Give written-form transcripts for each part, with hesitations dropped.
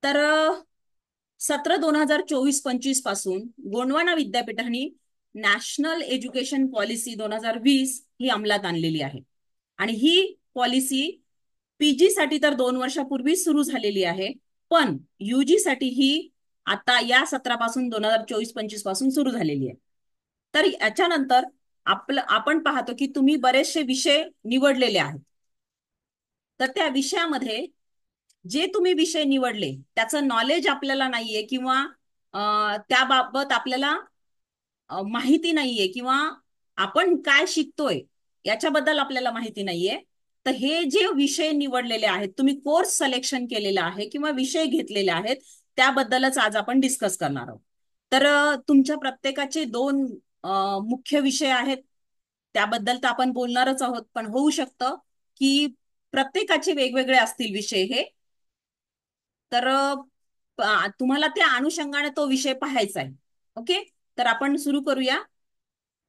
तर 17/2024 पासून गोंडवाना विद्यापीठाने नॅशनल एज्युकेशन पॉलिसी 2020 ही अंमलात आणलेली आहे. आणि ही पॉलिसी पीजी साठी तर 2 वर्षापूर्वी सुरू झालेली आहे, पण युजी साठी ही आता या सत्रापासून 2024-25 पासून सुरू झालेली आहे. तर याच्यानंतर आपण पाहतो की तुम्ही बरेचसे विषय निवडलेले आहेत. तर त्या विषयामध्ये जे तुम्ही विषय निवडले त्याचं नॉलेज आपल्याला नाहीये, किंवा त्याबाबत आपल्याला माहिती नाहीये, किंवा आपण काय शिकतोय याच्याबद्दल आपल्याला माहिती नाहीये. तर हे जे विषय निवडलेले आहेत, तुम्ही कोर्स सिलेक्शन केलेला आहे किंवा विषय घेतलेले आहेत, त्याबद्दलच आज आपण डिस्कस करणार आहोत. तर तुमच्या प्रत्येकाचे दोन मुख्य विषय आहेत. त्याबद्दल तर आपण बोलणारच आहोत, पण होऊ शकतं की प्रत्येकाचे वेगवेगळे असतील विषय हे. तर तुम्हाला त्या अनुषंगाने तो विषय पाहायचा आहे. ओके. तर आपण सुरू करूया.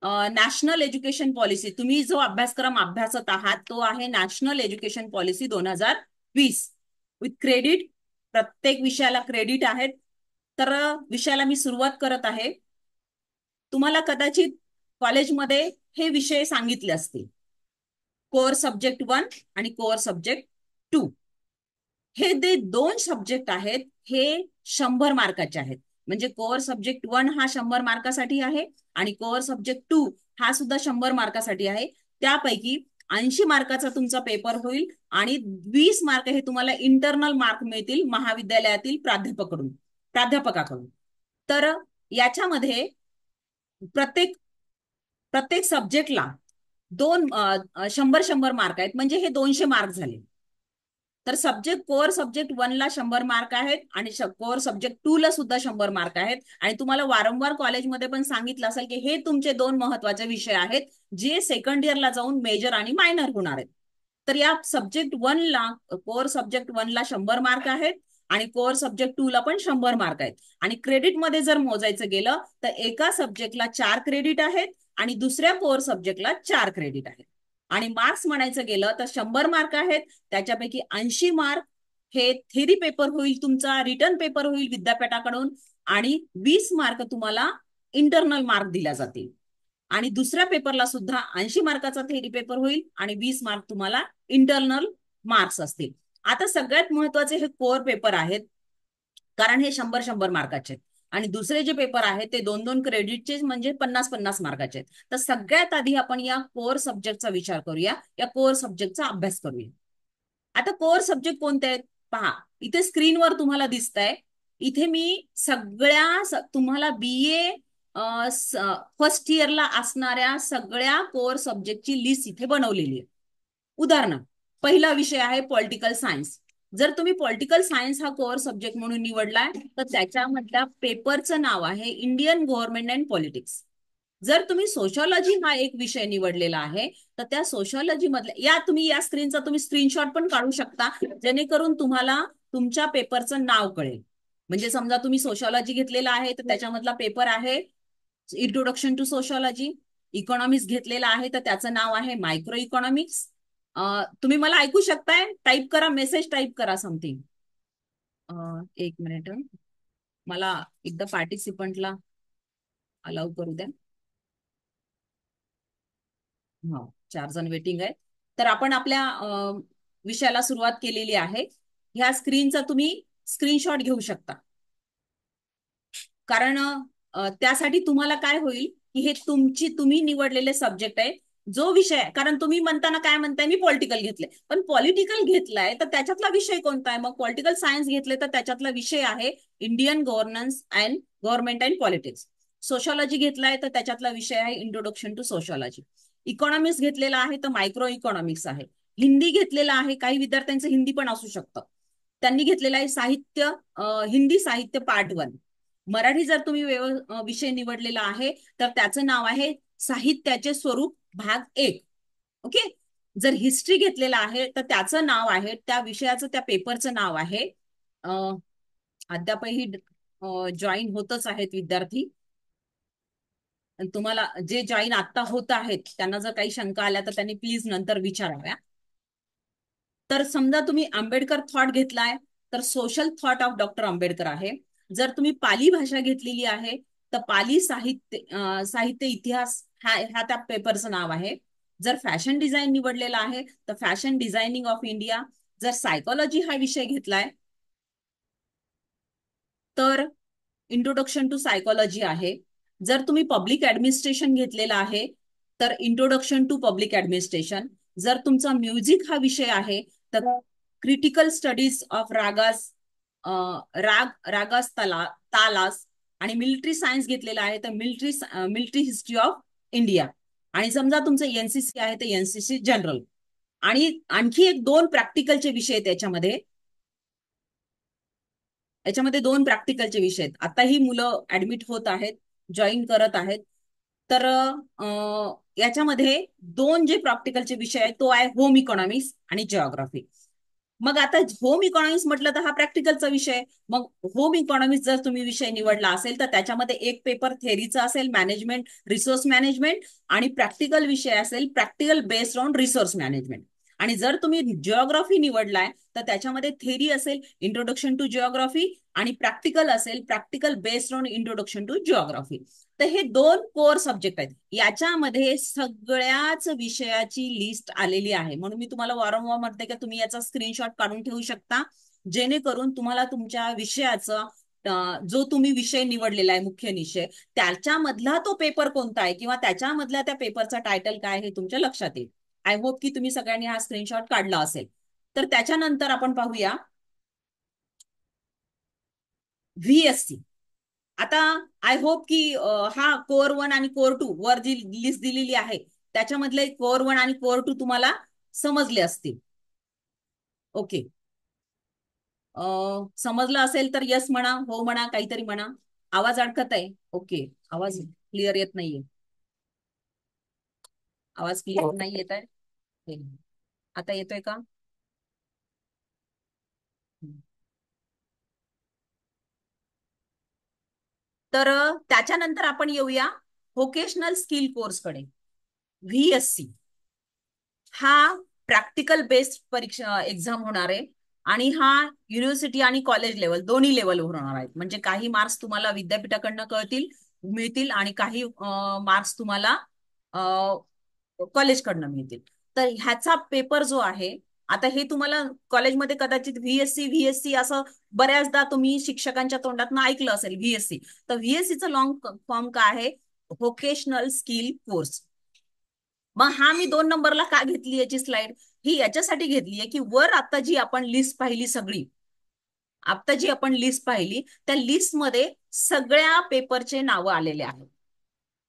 नॅशनल एज्युकेशन पॉलिसी, तुम्ही जो अभ्यासक्रम अभ्यासत आहात तो आहे national education policy 2020 with credit. प्रत्येक विषयाला क्रेडिट आहेत. तर विषयाला मी सुरुवात करत आहे. तुम्हाला कदाचित कॉलेजमध्ये हे विषय सांगितले असतील: कोअर सब्जेक्ट 1 आणि कोअर सब्जेक्ट 2. हे जे दोन सब्जेक्ट आहेत हे 100 मार्काचे आहेत. म्हणजे कोअर सब्जेक्ट 1 हा 100 मार्कासाठी आहे, आणि कोअर सब्जेक्ट 2 हा सुद्धा 100 मार्कासाठी आहे. त्यापैकी 80 मार्काचा तुमचा पेपर होईल, आणि 20 मार्क हे तुम्हाला इंटरनल मार्क मिळतील महाविद्यालयातील प्राध्यापकाकडून. तर याच्यामध्ये प्रत्येक प्रत्येक सब्जेक्टला 100-100 मार्क आहेत, म्हणजे हे 200 मार्क झाले. तर कोअर सब्जेक्ट 1ला 100 मार्क आहेत, आणि कोअर सब्जेक्ट 2ला सुद्धा 100 मार्क आहेत. आणि तुम्हाला वारंवार कॉलेजमध्ये पण सांगितलं असेल की हे तुमचे दोन महत्वाचे विषय आहेत, जे सेकंड इयरला जाऊन मेजर आणि मायनर होणार आहेत. तर या कोअर सब्जेक्ट 1ला 100 मार्क आहेत, आणि कोअर सब्जेक्ट 2ला पण 100 मार्क आहेत. आणि क्रेडिटमध्ये जर मोजायचं गेलं तर एका सब्जेक्टला 4 क्रेडिट आहेत, आणि दुसऱ्या कोअर सब्जेक्टला 4 क्रेडिट आहेत. आणि मार्क्स म्हणायचं गेलं तर 100 मार्क आहेत. त्याच्यापैकी 80 मार्क हे थेरी पेपर होईल, तुमचा रिटर्न पेपर होईल विद्यापीठाकडून, आणि 20 मार्क तुम्हाला इंटरनल मार्क दिल्या जातील. आणि दुसऱ्या पेपरला सुद्धा 80 मार्काचा थेरी पेपर होईल, आणि 20 मार्क तुम्हाला इंटरनल मार्क्स असतील. आता सगळ्यात महत्वाचे हे कोअर पेपर आहेत, कारण हे 100-100 मार्काचे आहेत. आणि दुसरे जे पेपर आहेत ते 2-2 क्रेडिटचे, म्हणजे 50-50 मार्काचे आहेत. तर सगळ्यात आधी आपण या कोअर सब्जेक्टचा विचार करूया, या कोअर सब्जेक्टचा अभ्यास करूया. आता कोअर सब्जेक्ट कोणते आहेत पहा. इथे स्क्रीनवर तुम्हाला दिसत आहे. इथे मी तुम्हाला बीए फर्स्ट इयरला असणाऱ्या सगळ्या कोअर सब्जेक्टची लिस्ट इथे बनवलेली आहे. उदाहरणार्थ, पहिला विषय आहे पॉलिटिकल सायन्स. जर तुम्ही पॉलिटिकल सायन्स हा कोअर सब्जेक्ट म्हणून निवडलाय, तर त्याच्यामधल्या पेपरचं नाव आहे इंडियन गव्हर्नमेंट अँड पॉलिटिक्स. जर तुम्ही सोशॉलॉजी हा एक विषय निवडलेला आहे, तर त्या सोशॉलॉजी मधल्या या स्क्रीनचा तुम्ही स्क्रीनशॉट पण काढू शकता, जेणेकरून तुम्हाला तुमच्या पेपरचं नाव कळेल. म्हणजे समजा तुम्ही सोशॉलॉजी घेतलेला आहे, तर त्याच्यामधला पेपर आहे इंट्रोडक्शन टू सोशॉलॉजी. इकॉनॉमिक्स घेतलेला आहे तर त्याचं नाव आहे मायक्रो इकॉनॉमिक्स. तुम्ही मला ऐकू शकताय? टाईप करा, मेसेज टाईप करा समथिंग. 1 मिनिट, मला एकदा पार्टिसिपंटला अलाउ करू द्या. हा, 4 जण वेटिंग आहे. तर आपण आपल्या विषयाला सुरुवात केलेली आहे. ह्या स्क्रीनचा तुम्ही स्क्रीनशॉट घेऊ शकता, कारण त्यासाठी तुम्हाला काय होईल की हे तुम्ही निवडलेले सब्जेक्ट आहे. जो विषय, कारण तुम्ही म्हणताना काय म्हणताय, मी पॉलिटिकल घेतलंय, पण पॉलिटिकल घेतलाय तर त्याच्यातला विषय कोणता आहे? मग पॉलिटिकल सायन्स घेतले तर त्याच्यातला विषय आहे Indian government and politics. Sociology घेतलाय तर त्याच्यातला विषय आहे इंट्रोडक्शन टू सोशॉलॉजी. इकॉनॉमिक्स घेतलेला आहे तर मायक्रो इकॉनॉमिक्स आहे. हिंदी घेतलेला आहे, काही विद्यार्थ्यांचं हिंदी पण असू शकतं, त्यांनी घेतलेलं आहे हिंदी साहित्य पार्ट 1. मराठी जर तुम्ही विषय निवडलेला आहे तर त्याचं नाव आहे साहित्याचे स्वरूप भाग 1. ओके. जर हिस्ट्री घेतलेला आहे तर त्याचं नाव आहे, त्या विषयाचं त्या पेपरचं नाव आहे, अद्यापही जॉईन होतच आहेत विद्यार्थी. तुम्हाला जे जॉईन आता होत आहेत त्यांना जर काही शंका आल्या तर त्यांनी प्लीज नंतर विचाराव्या. तर समजा तुम्ही आंबेडकर थॉट घेतलाय, तर social thought of doctor Ambedkar आहे. जर तुम्ही पाली भाषा घेतलेली आहे तर पाली साहित्य इतिहास ह्या त्या पेपरचं नाव आहे. जर फॅशन डिझाईन निवडलेला आहे तर फॅशन डिझायनिंग ऑफ इंडिया. जर सायकोलॉजी हा विषय घेतलाय तर इंट्रोडक्शन टू सायकोलॉजी आहे. जर तुम्ही पब्लिक ऍडमिनिस्ट्रेशन घेतलेला आहे तर इंट्रोडक्शन टू पब्लिक ऍडमिनिस्ट्रेशन. जर तुमचा म्युझिक हा विषय आहे तर critical studies of ragas, ragas talas. आणि मिलिटरी सायन्स घेतलेला आहे तर मिलिटरी हिस्ट्री ऑफ इंडिया. आणि समजा तुमचं एनसीसी आहे तर एनसीसी जनरल. आणि आणखी एक दोन प्रॅक्टिकलचे विषय आहेत त्याच्यामध्ये. याच्यामध्ये दोन प्रॅक्टिकलचे विषय आहेत. आता ही मुलं ऍडमिट होत आहेत, जॉईन करत आहेत. तर याच्यामध्ये दोन जे प्रॅक्टिकलचे विषय आहेत तो आहे होम इकॉनॉमिक्स आणि जिओग्राफी. मग आता होम इकॉनॉमिक्स म्हटलं तर हा प्रॅक्टिकलचा विषय. मग होम इकॉनॉमिक्स जर तुम्ही विषय निवडला असेल तर त्याच्यामध्ये एक पेपर थेअरीचा असेल, मॅनेजमेंट, रिसोर्स मॅनेजमेंट. आणि प्रॅक्टिकल विषय असेल practical based on resource management. आणि जर तुम्ही जिओग्राफी निवडलाय तर त्याच्यामध्ये थेअरी असेल इंट्रोडक्शन टू जिओग्राफी आणि प्रॅक्टिकल असेल practical based on introduction to geography. तर हे दोन कोर सब्जेक्ट आहेत. याच्यामध्ये सगळ्याच विषयाची लिस्ट आलेली आहे. म्हणून मी तुम्हाला वारंवार म्हणते की तुम्ही याचा स्क्रीनशॉट काढून ठेवू शकता, जेणेकरून तुम्हाला तुमच्या विषयाचा जो तुम्ही विषय निवडलेला आहे मुख्य विषय त्याच्यामधला तो पेपर कोणता आहे किंवा त्याच्यामधल्या त्या पेपरचा टायटल काय हे तुमच्या लक्षात येईल. आय होप की तुम्ही सगळ्यांनी हा स्क्रीनशॉट काढला असेल. तर त्याच्यानंतर आपण पाहूया व्हीएससी. आता आय होप की हा कोर 1 आणि कोर 2 वर जी लिस्ट दिलेली आहे त्याच्यामधले कोर 1 आणि कोर 2 तुम्हाला समजले असतील. ओके. समजलं असेल तर यस म्हणा, हो म्हणा, काहीतरी म्हणा. आवाज अडकत आहे. ओके. आवाज क्लिअर येत नाहीये. आवाज क्लिअर नाही येत आहे. आता येतोय का? तर त्याच्यानंतर आपण येऊया व्होकेशनल स्किल कोर्सकडे. व्हीएससी हा प्रॅक्टिकल बेस्ड परीक्षा एक्झाम होणार आहे. आणि हा युनिव्हर्सिटी आणि कॉलेज लेवल दोन्ही लेवलवर होणार आहेत. म्हणजे काही मार्क्स तुम्हाला विद्यापीठाकडनं मिळतील आणि काही मार्क्स तुम्हाला कॉलेजकडनं मिळतील. तर ह्याचा पेपर जो आहे, आता हे तुम्हाला कॉलेजमध्ये कदाचित व्हीएससी व्हीएससी असं बऱ्याचदा तुम्ही शिक्षकांच्या तोंडातून ऐकलं असेल व्हीएससी. तर व्हीएससीचं लॉंग फॉर्म काय आहे? Vocational skill course. मग हा मी 2 नंबरला का घेतली याची स्लाइड? ही याच्यासाठी घेतली आहे की वर आता जी आपण लिस्ट पाहिली त्या लिस्टमध्ये सगळ्या पेपरचे नावं आलेले आहेत.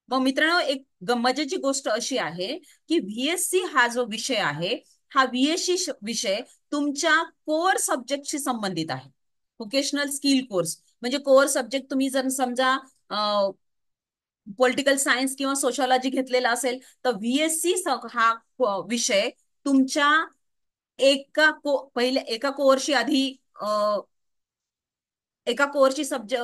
मग मित्रांनो, एक मजेची गोष्ट अशी आहे की व्हीएससी हा जो विषय आहे हा व्हीएससी विषय तुमच्या कोर सब्जेक्टशी संबंधित आहे. व्होकेशनल स्किल कोर्स म्हणजे कोर सब्जेक्ट तुम्ही जर समजा पॉलिटिकल सायन्स किंवा सोशॉलॉजी घेतलेला असेल तर व्हीएससी हा विषय तुमच्या एका कोर्सशी आधी एका कोर्सची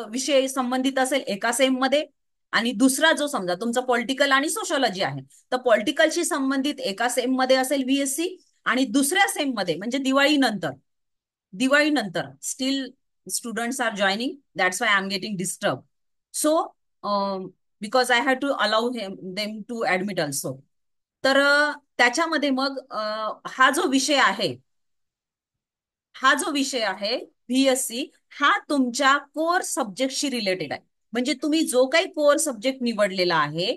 विषय संबंधित असेल एका सेम मध्ये. आणि दुसरा जो समजा तुमचा पॉलिटिकल आणि सोशॉलॉजी आहे तर पॉलिटिकलशी संबंधित एका सेम मध्ये असेल व्हीएससी. आणि दुसऱ्या सेम मध्ये म्हणजे दिवाळीनंतर still students are joining, that's why I am getting disturb. So because I have to allow them to admit also. तर त्याच्यामध्ये मग हा जो विषय आहे व्हीएससी हा तुमच्या कोर सब्जेक्टशी रिलेटेड आहे. म्हणजे तुम्ही जो काही कोर सब्जेक्ट निवडलेला आहे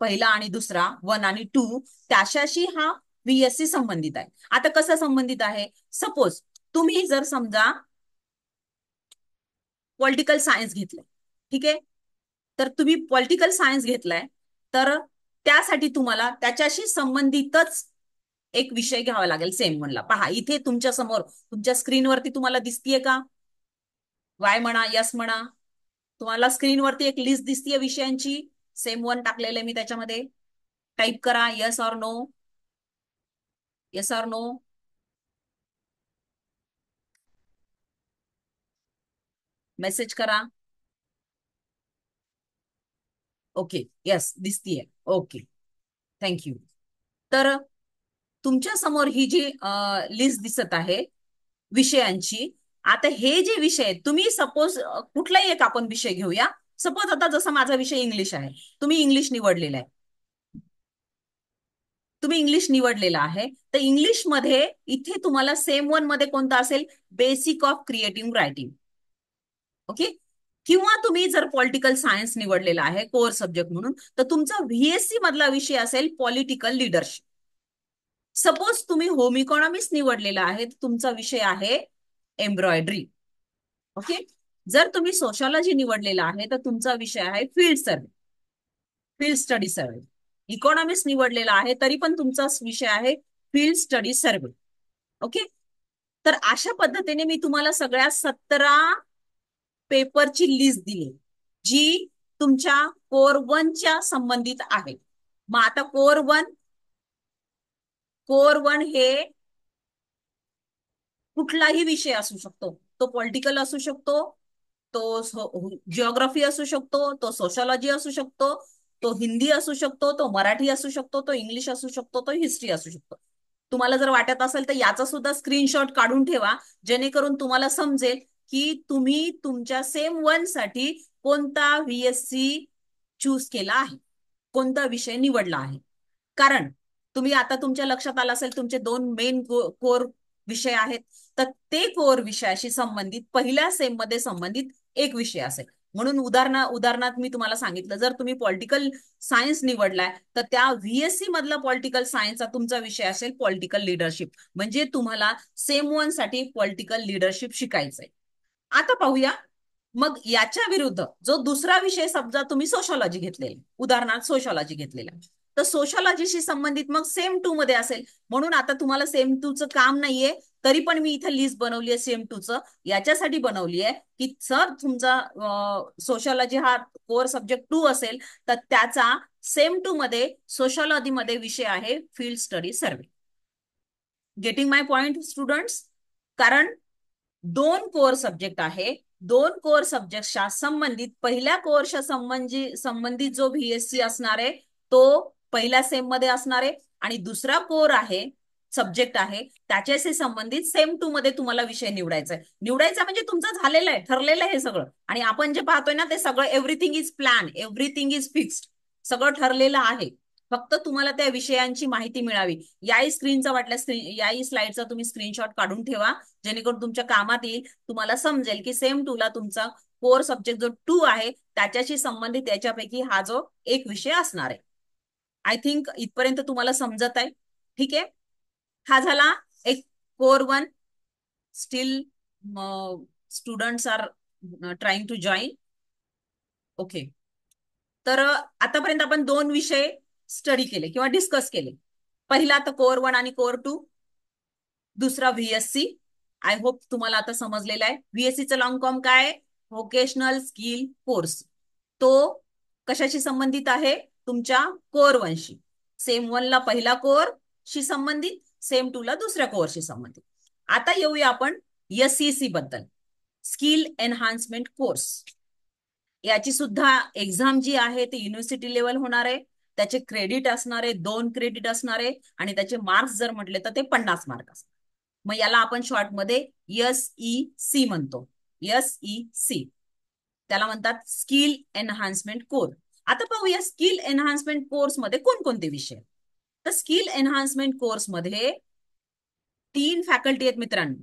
पहिला आणि दुसरा 1 आणि 2 त्याच्याशी हा व्हीएससी संबंधित आहे. आता कसं संबंधित आहे? सपोज तुम्ही जर समजा पॉलिटिकल सायन्स घेतलंय, ठीक आहे. तर तुम्ही पॉलिटिकल सायन्स घेतलाय तर त्यासाठी तुम्हाला त्याच्याशी संबंधितच एक विषय घ्यावा लागेल सेम वनला. पहा इथे तुमच्या समोर तुमच्या स्क्रीनवरती तुम्हाला दिसतीये का? वाय म्हणा, यस म्हणा. तुम्हाला स्क्रीनवरती एक लिस्ट दिसतीये विषयांची. सेम 1 टाकलेलं आहे मी त्याच्यामध्ये. टाईप करा yes or no. Yes or no. Message करा. ओके, यस दिसतीये. Okay, thank you. तर तुमच्या समोर ही जी लिस्ट दिसत आहे विषयांची आता हे जे विषय आहेत, तुम्ही सपोज कुठलाही एक आपण विषय घेऊया. सपोज आता जसा माझा विषय इंग्लिश आहे, तुम्ही इंग्लिश निवडलेला आहे, तुम्ही इंग्लिश निवडलेला आहे, तर इंग्लिशमध्ये इथे तुम्हाला सेम वन मध्ये कोणता असेल, basic of creative writing. Okay. किंवा तुम्ही जर पॉलिटिकल सायन्स निवडलेला आहे कोर सब्जेक्ट म्हणून, तर तुमचा व्हीएससी मधला विषय असेल पॉलिटिकल लिडरशिप. सपोज तुम्ही होम इकॉनॉमिक्स निवडलेला आहे, तर तुमचा विषय आहे एम्ब्रॉयडरी. ओके. जर तुम्ही सोशॉलॉजी निवडलेला आहे, तर तुमचा विषय आहे फील्ड सर्वे, फील्ड स्टडी सर्वे. इकॉनॉमिक्स निवडलेला आहे तरी पण तुमचा विषय आहे फील्ड स्टडी सर्वे. ओके. तर अशा पद्धतीने मी तुम्हाला सगळ्या 17 पेपरची लिस्ट दिली, जी तुमच्या कोर 1च्या संबंधित आहे. मग आता कोर वन हे कुठलाही विषय असू शकतो. तो पॉलिटिकल असू शकतो, तो जिओग्राफी असू शकतो, तो सोशॉलॉजी असू शकतो, तो हिंदी असू शकतो, तो मराठी असू शकतो, तो इंग्लिश असू शकतो, तो हिस्ट्री असू शकतो. तुम्हाला जर वाटत असेल तर याचा सुद्धा स्क्रीनशॉट काढून ठेवा, जेणेकरून तुम्हाला समजेल की तुम्ही तुमच्या सेम वन साठी कोणता व्हीएससी चूज केला आहे, कोणता विषय निवडला आहे. कारण तुम्ही आता तुमच्या लक्षात आलं असेल, तुमचे 2 मेन कोर विषय आहेत, तर ते कोर विषयाशी संबंधित पहिल्या सेम मध्ये संबंधित एक विषय असेल. म्हणून उदाहरणार्थ मी तुम्हाला सांगितलं, जर तुम्ही पॉलिटिकल सायन्स निवडलाय, तर त्या व्हीएससी मधला पॉलिटिकल सायन्सचा तुमचा विषय असेल पॉलिटिकल लिडरशिप. म्हणजे तुम्हाला सेम वन साठी पॉलिटिकल लिडरशिप शिकायचंय. आता पाहूया, मग याच्या विरुद्ध जो दुसरा विषय, समजा तुम्ही सोशॉलॉजी घेतलेला, उदाहरणार्थ सोशॉलॉजी घेतलेला, तर सोशॉलॉजीशी संबंधित मग सेम टू मध्ये असेल. म्हणून आता तुम्हाला सेम टू चं काम नाहीये, तरी पण मी इथे लिस्ट बनवली आहे सेम टू चं. याच्यासाठी बनवली आहे की सर तुमचा सोशॉलॉजी हा कोर सब्जेक्ट 2 असेल, तर त्याचा सेम टू मध्ये सोशॉलॉजी मध्ये विषय आहे field study survey. Getting my point students? कारण 2 कोर सब्जेक्ट आहे, 2 कोर सब्जेक्टच्या संबंधित पहिल्या कोर्सच्या संबंधित जो व्हीएससी असणार आहे, तो पहिल्या सेम मध्ये असणार आहे. आणि दुसरा कोर आहे, सब्जेक्ट आहे, त्याच्याशी संबंधित सेम टू मध्ये तुम्हाला विषय निवडायचा आहे. निवडायचा म्हणजे तुमचं झालेलं आहे, ठरलेलं आहे हे सगळं. आणि आपण जे पाहतोय ना, ते सगळं everything is plan, everything is fixed, सगळं ठरलेलं आहे. फक्त तुम्हाला त्या विषयांची माहिती मिळावी. याही स्क्रीनचा वाटल्यास याही स्लाइडचा तुम्ही स्क्रीनशॉट काढून ठेवा, जेणेकरून तुमच्या कामात येईल. तुम्हाला समजेल की सेम टू ला तुमचा कोर सब्जेक्ट जो 2 आहे, त्याच्याशी संबंधित याच्यापैकी हा जो एक विषय असणार आहे. आय थिंक इथपर्यंत तुम्हाला समजत आहे. ठीक आहे. हा झाला एक core 1. Still students are trying to join. Okay. तर आतापर्यंत आपण 2 विषय स्टडी केले किंवा डिस्कस केले. पहिला तर कोर 1 आणि कोर 2, दुसरा व्हीएससी. आय होप तुम्हाला आता समजलेला आहे. व्हीएससीचं लॉंग फॉर्म काय? Vocational skill course. तो कशाशी संबंधित आहे? तुमच्या कोर 1शी. सेम 1 ला पहिला कोर शी संबंधित, सेम 2 ला दुसऱ्या कोर्सशी संबंधित. आता येऊया आपण एसईसी बद्दल, स्किल एनहान्समेंट कोर्स. याची सुद्धा एक्झाम जी आहे ती युनिव्हर्सिटी लेवल होणार आहे. त्याचे क्रेडिट असणार आहे, 2 क्रेडिट असणार आहे. आणि त्याचे मार्क्स जर म्हटले तर ते 50 मार्क असणार. मग याला आपण शॉर्ट मध्ये एसईसी म्हणतो. एसईसी त्याला म्हणतात स्किल एनहान्समेंट कोर्स. आता पाहूया स्किल एनहान्समेंट कोर्स मध्ये कोणकोणते विषय. तर स्किल एनहान्समेंट कोर्स मध्ये 3 फॅकल्टी आहेत मित्रांनो.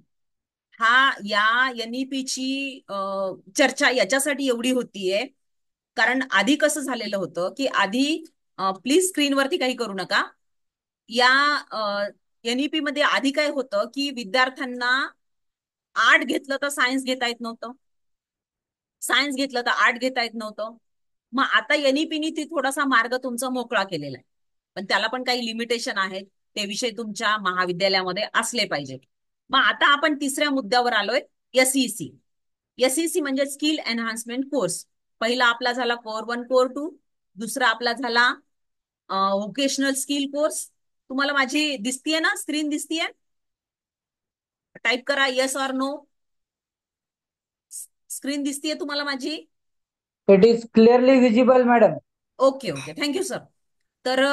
या एनईपीची चर्चा याच्यासाठी एवढी होतीये, कारण आधी कसं झालेलं होतं की आधी, प्लीज स्क्रीनवरती काही करू नका. या एनईपी मध्ये आधी काय होतं की विद्यार्थ्यांना आर्ट घेतलं तर सायन्स घेता येत नव्हतं, सायन्स घेतलं तर आर्ट घेता येत नव्हतं. मग आता एनईपीनी ती थोडासा मार्ग तुमचा मोकळा केलेला आहे, पण त्याला पण काही लिमिटेशन आहेत. ते विषय तुमच्या महाविद्यालयामध्ये असले पाहिजे. मग आता आपण तिसऱ्या मुद्द्यावर आलोय, एसईसी. एसईसी म्हणजे स्किल एनहान्समेंट कोर्स. पहिला आपला झाला कोर 1 कोर 2, दुसरा आपला झाला व्होकेशनल स्किल कोर्स. तुम्हाला माझी दिसतीये ना, स्क्रीन दिसतीये? टाईप करा येस ऑर नो. स्क्रीन दिसतीये तुम्हाला माझी? It is clearly visible madam. Okay okay, thank you sir. तर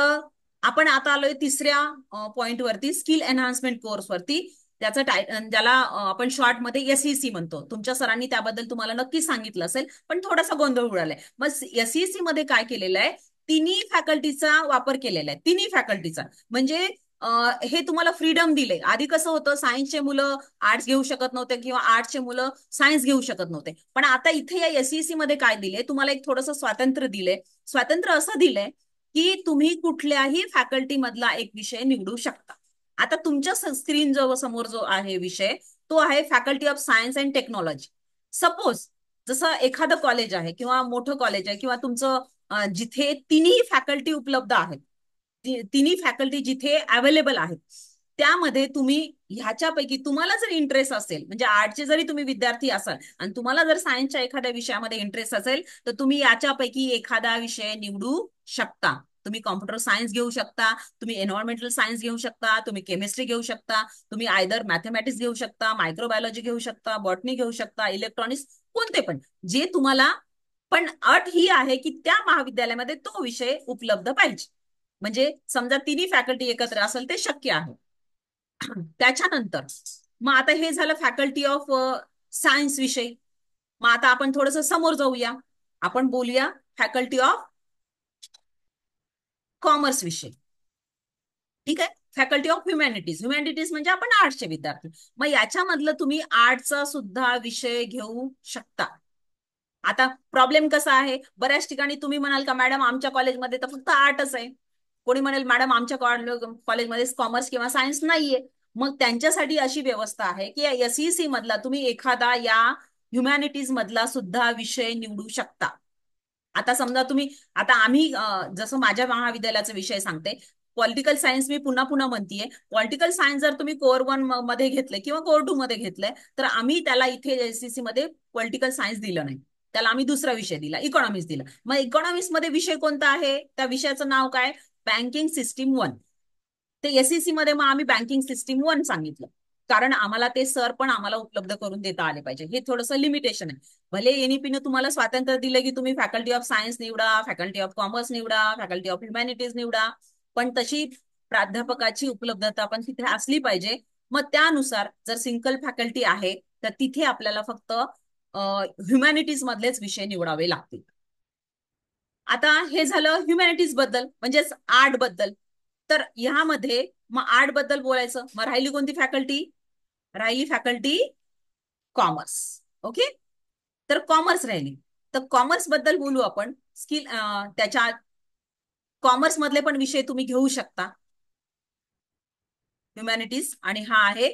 आपण आता आलोय तिसऱ्या पॉइंट वरती, स्किल एनहान्समेंट कोर्स वरती. ज्याला आपण शॉर्ट मध्ये एसईसी म्हणतो. तुमच्या सरांनी त्याबद्दल तुम्हाला नक्की सांगितलं असेल, पण थोडासा गोंधळ उडालाय. मग एसईसी मध्ये काय केलेलं आहे, तिन्ही फॅकल्टीचा वापर केलेला आहे. तिन्ही फॅकल्टीचा म्हणजे हे तुम्हाला फ्रीडम दिले. आधी कसं होतं, सायन्सचे मुलं आर्ट्स घेऊ शकत नव्हते किंवा आर्ट्सचे मुलं सायन्स घेऊ शकत नव्हते. पण आता इथे या एसईसी मध्ये काय दिले, तुम्हाला एक थोडंसं स्वातंत्र्य दिले. स्वातंत्र्य असं दिलंय की तुम्ही कुठल्याही फॅकल्टी मधला एक विषय निवडू शकता. आता तुमच्या स्क्रीन समोर जो आहे विषय, तो आहे faculty of science and technology. Suppose जसं एखादं कॉलेज आहे किंवा मोठं कॉलेज आहे किंवा तुमचं जिथे तिन्ही फॅकल्टी उपलब्ध आहेत, तिन्ही फॅकल्टी जिथे अवेलेबल आहेत, त्यामध्ये तुम्ही ह्याच्यापैकी तुम्हाला जर इंटरेस्ट असेल, म्हणजे आर्टचे जरी तुम्ही विद्यार्थी असाल आणि तुम्हाला जर सायन्सच्या एखाद्या विषयामध्ये इंटरेस्ट असेल, तर तुम्ही याच्यापैकी एखादा विषय निवडू शकता. तुम्ही कॉम्प्युटर सायन्स घेऊ शकता, तुम्ही एन्व्हायरमेंटल सायन्स घेऊ शकता, तुम्ही केमिस्ट्री घेऊ शकता, तुम्ही आयदर मॅथमॅटिक्स घेऊ शकता, मायक्रोबायोलॉजी घेऊ शकता, बॉटनी घेऊ शकता, इलेक्ट्रॉनिक्स, कोणते पण जे तुम्हाला. पण अट ही आहे की त्या महाविद्यालयामध्ये तो विषय उपलब्ध पाहिजे. म्हणजे समजा तिन्ही फॅकल्टी एकत्र असेल ते शक्य आहे. त्याच्यानंतर मग आता हे झालं फॅकल्टी ऑफ सायन्स विषयी. मग आता आपण थोडस समोर जाऊया, आपण बोलूया फॅकल्टी ऑफ कॉमर्स विषय. ठीक आहे, फॅकल्टी ऑफ ह्युमॅनिटीज. ह्युमॅनिटीज म्हणजे आपण आर्ट्सचे विद्यार्थी. मग याच्यामधलं तुम्ही आर्ट्सचा सुद्धा विषय घेऊ शकता. आता प्रॉब्लेम कसा आहे, बऱ्याच ठिकाणी तुम्ही म्हणाल का मॅडम आमच्या कॉलेजमध्ये तर फक्त आर्टच आहे. कोणी म्हणेल मॅडम आमच्या कॉलेजमध्ये कॉमर्स किंवा सायन्स नाहीये. मग त्यांच्यासाठी अशी व्यवस्था आहे की एसईसी मधला तुम्ही एखादा या ह्युमॅनिटीज मधला सुद्धा विषय निवडू शकता. आता समजा तुम्ही, आता आम्ही जसं माझ्या महाविद्यालयाचा विषय सांगते, पॉलिटिकल सायन्स. मी पुन्हा पुन्हा म्हणतीये, पॉलिटिकल सायन्स जर तुम्ही कोर 1 मध्ये घेतलंय किंवा कोर 2 मध्ये घेतलंय, तर आम्ही त्याला इथे एसईसी मध्ये पॉलिटिकल सायन्स दिलं नाही. त्याला आम्ही दुसरा विषय दिला, इकॉनॉमिक्स दिला. मग इकॉनॉमिक्स मध्ये विषय कोणता आहे, त्या विषयाचं नाव काय, बँकिंग सिस्टीम 1. ते एसईसी मध्ये मग आम्ही बँकिंग सिस्टीम 1 सांगितलं, कारण आम्हाला ते सर पण आम्हाला उपलब्ध करून देता आले पाहिजे. हे थोडंसं लिमिटेशन आहे. भले एनईपीने तुम्हाला स्वातंत्र्य दिलं की तुम्ही फॅकल्टी ऑफ सायन्स निवडा, फॅकल्टी ऑफ कॉमर्स निवडा, फॅकल्टी ऑफ ह्युमॅनिटीज निवडा, पण तशी प्राध्यापकाची उपलब्धता पण तिथे असली पाहिजे. मग त्यानुसार जर सिंगल फॅकल्टी आहे तर तिथे आपल्याला फक्त ह्युमॅनिटीज मधलेच विषय निवडावे लागतील. आता हे झालं ह्युमॅनिटीज बद्दल, म्हणजेच आर्ट बद्दल. तर ह्यामध्ये मग आर्ट बद्दल बोलायचं, मग राहिली कोणती फॅकल्टी, राहिली फॅकल्टी कॉमर्स. ओके, तर कॉमर्स राहिली. तर कॉमर्स बद्दल बोलू आपण. स्किल त्याच्या कॉमर्स मधले पण विषय तुम्ही घेऊ शकता, ह्युमॅनिटीज आणि हा आहे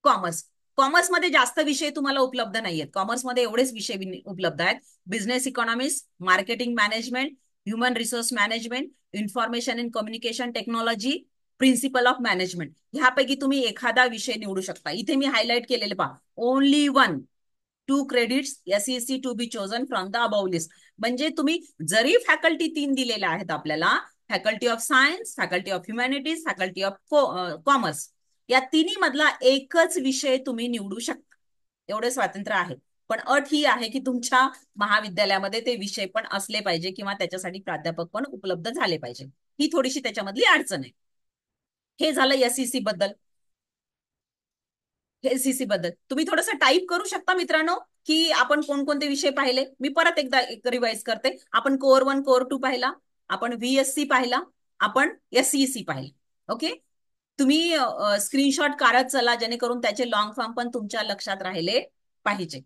कॉमर्स. कॉमर्समध्ये जास्त विषय तुम्हाला उपलब्ध नाहीयेत. कॉमर्समध्ये एवढेच विषय उपलब्ध आहेत: business economics, marketing management, human resource management, information and communication technology, principle of management. ह्यापैकी तुम्ही एखादा विषय निवडू शकता. इथे मी हायलाइट केलेले पहा, only 1-2 credits SEC to be chosen from the above list. म्हणजे तुम्ही जरी फॅकल्टी 3 दिलेल्या आहेत आपल्याला, faculty of science, faculty of humanities, faculty of commerce, या तिन्ही मधला एकच विषय तुम्ही निवडू शकता. एवढे स्वातंत्र्य आहे. पण अट ही आहे की तुमच्या महाविद्यालयामध्ये ते विषय पण असले पाहिजे किंवा त्याच्यासाठी प्राध्यापक पण उपलब्ध झाले पाहिजे. ही थोडीशी त्याच्यामधली अडचण आहे. हे झालं एसईसी बद्दल. एसईसी बद्दल तुम्ही थोडंसं टाईप करू शकता मित्रांनो, की आपण कोणकोणते विषय पाहिले. मी परत एकदा रिवाइज करते. आपण कोर 1, कोर 2 पाहिला, आपण व्हीएससी पाहिला, आपण एसईसी पाहिला. ओके, तुम्ही स्क्रीनशॉट काढत चला, जेणेकरून त्याचे लॉंग फॉर्म पण तुमच्या लक्षात राहिले पाहिजे.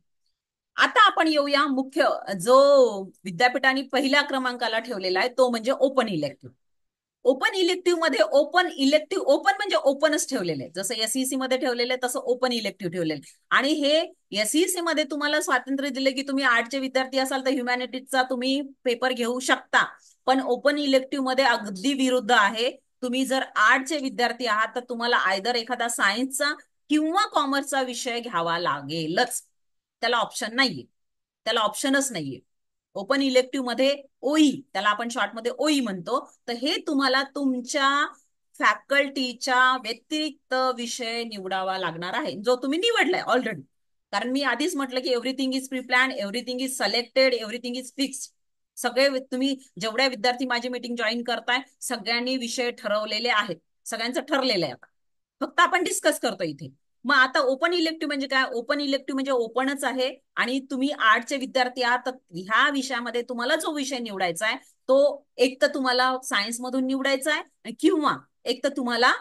आता आपण येऊया मुख्य, जो विद्यापीठाने पहिल्या क्रमांकाला ठेवलेला आहे, तो म्हणजे ओपन इलेक्टिव्ह. ओपन इलेक्टिव्ह मध्ये ओपन म्हणजे ओपनच ठेवलेले, जसं एसईसी मध्ये ठेवलेले तसं ओपन इलेक्टिव्ह ठेवलेले. आणि हे एसईसी मध्ये तुम्हाला स्वातंत्र्य दिले की तुम्ही आर्टचे विद्यार्थी असाल तर ह्युमॅनिटीजचा तुम्ही पेपर घेऊ शकता. पण ओपन इलेक्टिव्ह मध्ये अगदी विरुद्ध आहे. तुम्ही जर आर्टचे विद्यार्थी आहात तर तुम्हाला आयदर एखादा सायन्सचा किंवा कॉमर्सचा विषय घ्यावा लागेलच. त्याला ऑप्शन नाहीये, त्याला ऑप्शनच नाहीये. ओपन इलेक्टिव्ह मध्ये ओई, त्याला आपण शॉर्टमध्ये ओई म्हणतो, तर हे तुम्हाला तुमच्या फॅकल्टीच्या व्यतिरिक्त विषय निवडावा लागणार आहे, जो तुम्ही निवडलाय ऑलरेडी. कारण मी आधीच म्हटलं की everything is pre plan, everything is selected, everything is fixed. सगळे तुम्ही जेवढ्या विद्यार्थी माझी मीटिंग जॉईन करताय, सगळ्यांनी विषय ठरवलेले आहेत, सगळ्यांचं ठरलेलं आहे. आता फक्त आपण डिस्कस करतो इथे. मग आता ओपन इलेक्टिव्ह म्हणजे काय? ओपन इलेक्टिव्ह म्हणजे ओपनच आहे आणि तुम्ही आर्टचे विद्यार्थी आहात, तर ह्या विषयामध्ये तुम्हाला जो विषय निवडायचा आहे तो एक तर तुम्हाला सायन्स मधून निवडायचा आहे किंवा एक तर तुम्हाला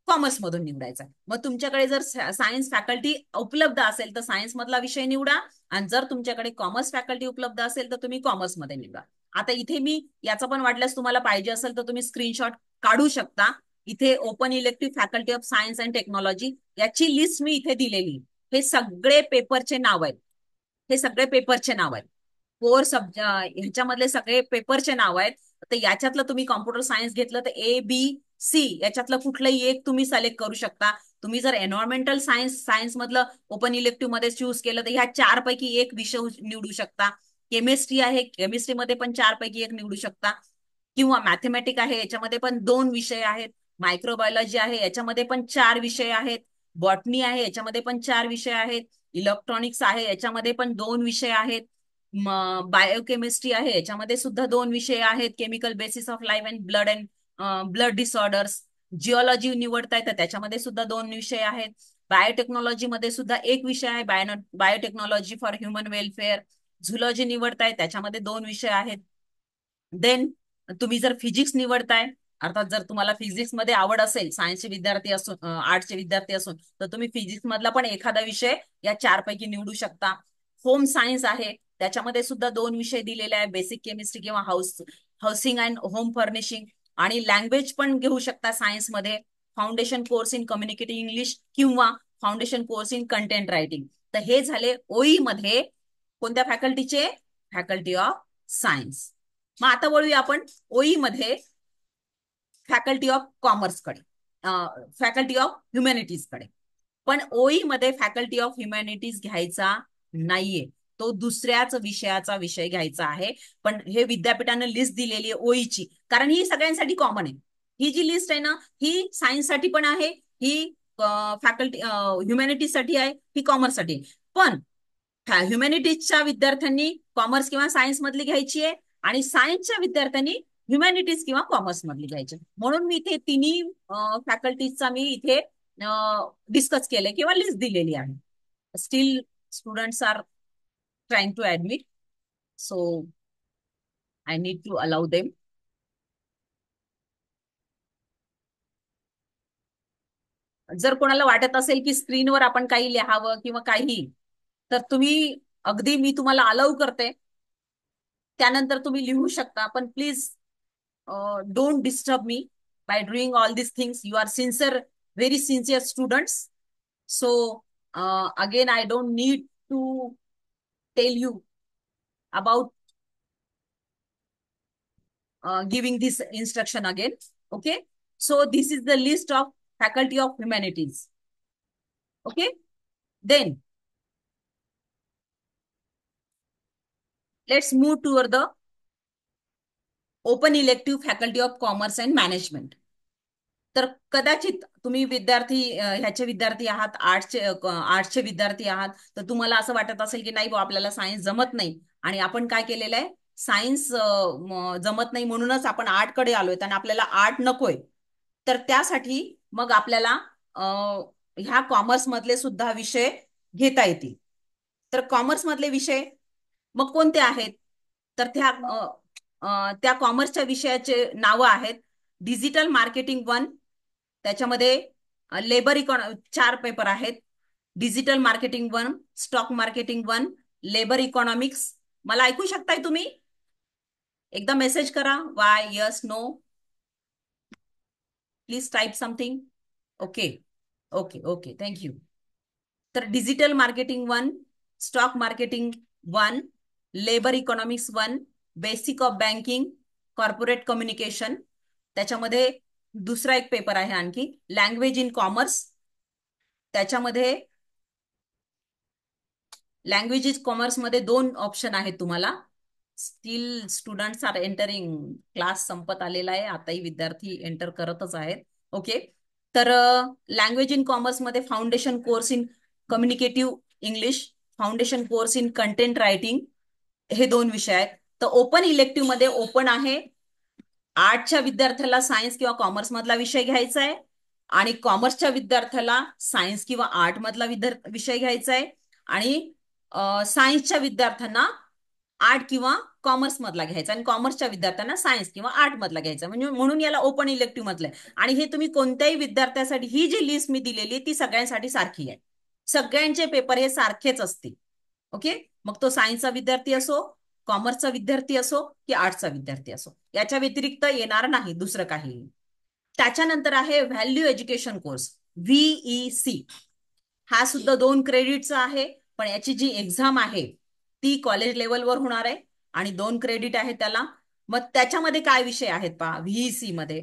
कॉमर्स मधून निवडायचा आहे. मग तुमच्याकडे जर सायन्स फॅकल्टी उपलब्ध असेल तर सायन्स मधला विषय निवडा, आणि जर तुमच्याकडे कॉमर्स फॅकल्टी उपलब्ध असेल तर तुम्ही कॉमर्स मध्ये निवडा. आता इथे मी याचा पण वाटल्यास तुम्हाला पाहिजे असेल तर तुम्ही स्क्रीनशॉट काढू शकता. इथे open elective faculty of science and technology याची लिस्ट मी इथे दिलेली. हे सगळे पेपरचे नाव आहेत. हे सगळे पेपरचे नाव आहेत. कोर ह्याच्यामधले सगळे पेपरचे नाव आहेत. तर याच्यातलं तुम्ही कॉम्प्युटर सायन्स घेतलं तर ABC याच्यातलं कुठलंही एक तुम्ही सिलेक्ट करू शकता. तुम्ही जर एन्व्हायरमेंटल सायन्स मधलं ओपन इलेक्टिव्ह मध्ये चूज केलं तर ह्या चार पैकी एक विषय निवडू शकता. केमिस्ट्री आहे, केमिस्ट्रीमध्ये पण चार पैकी एक निवडू शकता. किंवा मॅथमॅटिक आहे, याच्यामध्ये पण दोन विषय आहेत. मायक्रोबायोलॉजी आहे, याच्यामध्ये पण चार विषय आहेत. बॉटनी आहे, याच्यामध्ये पण चार विषय आहेत. इलेक्ट्रॉनिक्स आहे, याच्यामध्ये पण दोन विषय आहेत. बायोकेमिस्ट्री आहे, याच्यामध्ये सुद्धा दोन विषय आहेत. Chemical basis of life and blood disorders. Geology निवडताय तर त्याच्यामध्ये सुद्धा दोन विषय आहेत. बायोटेक्नॉलॉजी मध्ये सुद्धा एक विषय आहे, biotechnology for human welfare. Zoology निवडताय त्याच्यामध्ये दोन विषय आहेत. देन तुम्ही जर फिजिक्स निवडताय, अर्थात जर तुम्हाला फिजिक्स मध्ये आवड असेल, सायन्सचे विद्यार्थी असून आर्ट्सचे विद्यार्थी असून, तर तुम्ही फिजिक्स मधला पण एखादा विषय या चार पैकी निवडू शकता. होम सायन्स आहे, त्याच्यामध्ये सुद्धा दोन विषय दिलेले आहे, बेसिक केमिस्ट्री किंवा हाऊसिंग अँड होम फर्निशिंग. आणि लँग्वेज पण घेऊ शकता सायन्समध्ये, foundation course in communicative English किंवा foundation course in content writing. तर हे झाले ओई मध्ये कोणत्या फॅकल्टीचे? Faculty of science. मग आता वळूया आपण ओई मध्ये फॅकल्टी ऑफ कॉमर्सकडे, फॅकल्टी ऑफ ह्युमॅनिटीजकडे. पण ओई मध्ये फॅकल्टी ऑफ ह्युमॅनिटीज घ्यायचा नाहीये, तो दुसऱ्याच विषयाचा विषय घ्यायचा आहे. पण हे विद्यापीठानं लिस्ट दिलेली आहे ओईची, कारण ही सगळ्यांसाठी कॉमन आहे. ही जी लिस्ट आहे ना, ही सायन्ससाठी पण आहे, ही फॅकल्टी ह्युमॅनिटीजसाठी आहे, ही कॉमर्ससाठी आहे. पण ह्युमॅनिटीजच्या विद्यार्थ्यांनी कॉमर्स किंवा सायन्स मधली घ्यायची आहे, आणि सायन्सच्या विद्यार्थ्यांनी ह्युमॅनिटीज किंवा कॉमर्स मधली घ्यायची. म्हणून मी इथे तिन्ही फॅकल्टीजचा मी इथे डिस्कस केले किंवा लिस्ट दिलेली आहे. Still students are trying to admit, so I need to allow them. जर कोणाला वाटत असेल की स्क्रीनवर आपण काही लिहावं किंवा काही, तर तुम्ही अगदी मी तुम्हाला अलाउ करते, त्यानंतर तुम्ही लिहू शकता. पण please don't disturb me by doing all these things. You are sincere, very sincere students. So again, I don't need to tell you about giving this instruction again. Okay. So this is the list of faculty of humanities. Okay. Then let's move toward the open elective faculty of commerce and management. तर कदाचित तुम्ही विद्यार्थी ह्याचे विद्यार्थी आहात, आर्ट्सचे विद्यार्थी आहात, तर तुम्हाला असं वाटत असेल की नाही बा आपल्याला सायन्स जमत नाही, आणि आपण काय केलेलं आहे, सायन्स जमत नाही म्हणूनच आपण आर्टकडे आलोय आणि आपल्याला आर्ट नकोय. तर त्यासाठी मग आपल्याला ह्या कॉमर्स मधले सुद्धा विषय घेता येतील. तर कॉमर्स मधले विषय मग कोणते आहेत? तर त्या कॉमर्सच्या विषयाचे नावं आहेत: डिजिटल मार्केटिंग 1, त्याच्यामध्ये चार पेपर आहेत. Digital marketing 1, stock marketing 1, labour economics. मला ऐकू शकताय तुम्ही? एकदा मेसेज करा, Y, yes, no. Please type something. Okay okay okay, thank you. तर digital marketing 1, stock marketing 1, labour economics 1, basic of banking, corporate communication. त्याच्यामध्ये दुसरा एक पेपर आहे आणखी, लँग्वेज इन कॉमर्स. त्याच्यामध्ये लँग्वेज इन कॉमर्स मध्ये दोन ऑप्शन आहेत तुम्हाला. Still students are entering, class संपत आलेला आहे, आताही विद्यार्थी एंटर करतच आहेत. ओके. तर लँग्वेज इन कॉमर्स मध्ये foundation course in communicative English, foundation course in content writing, हे दोन विषय आहेत. तर ओपन इलेक्टिव्ह मध्ये ओपन आहे, आर्टच्या विद्यार्थ्याला सायन्स किंवा कॉमर्स मधला विषय घ्यायचा आहे, आणि कॉमर्सच्या विद्यार्थ्याला सायन्स किंवा आर्ट मधला विषय घ्यायचा आहे, आणि सायन्सच्या विद्यार्थ्यांना आर्ट किंवा कॉमर्स मधला घ्यायचा, आणि कॉमर्सच्या विद्यार्थ्यांना सायन्स किंवा आर्ट मधला घ्यायचा, म्हणजे म्हणून याला ओपन इलेक्टिव्ह मधलं आहे. आणि हे तुम्ही कोणत्याही विद्यार्थ्यासाठी, ही जी लिस्ट मी दिलेली आहे ती सगळ्यांसाठी सारखी आहे, सगळ्यांचे पेपर हे सारखेच असतील. ओके, मग तो सायन्सचा विद्यार्थी असो, कॉमर्सचा विद्यार्थी असो की आर्ट्सचा विद्यार्थी असो, याच्या व्यतिरिक्त येणार नाही दुसरं काही. त्याच्यानंतर आहे व्हॅल्यू एज्युकेशन कोर्स, व्हीईसी. हा सुद्धा 2 क्रेडिटचा आहे, पण याची जी एक्झाम आहे ती कॉलेज लेवलवर होणार आहे आणि 2 क्रेडिट आहे त्याला. मग त्याच्यामध्ये काय विषय आहेत पहा व्हीईसी मध्ये.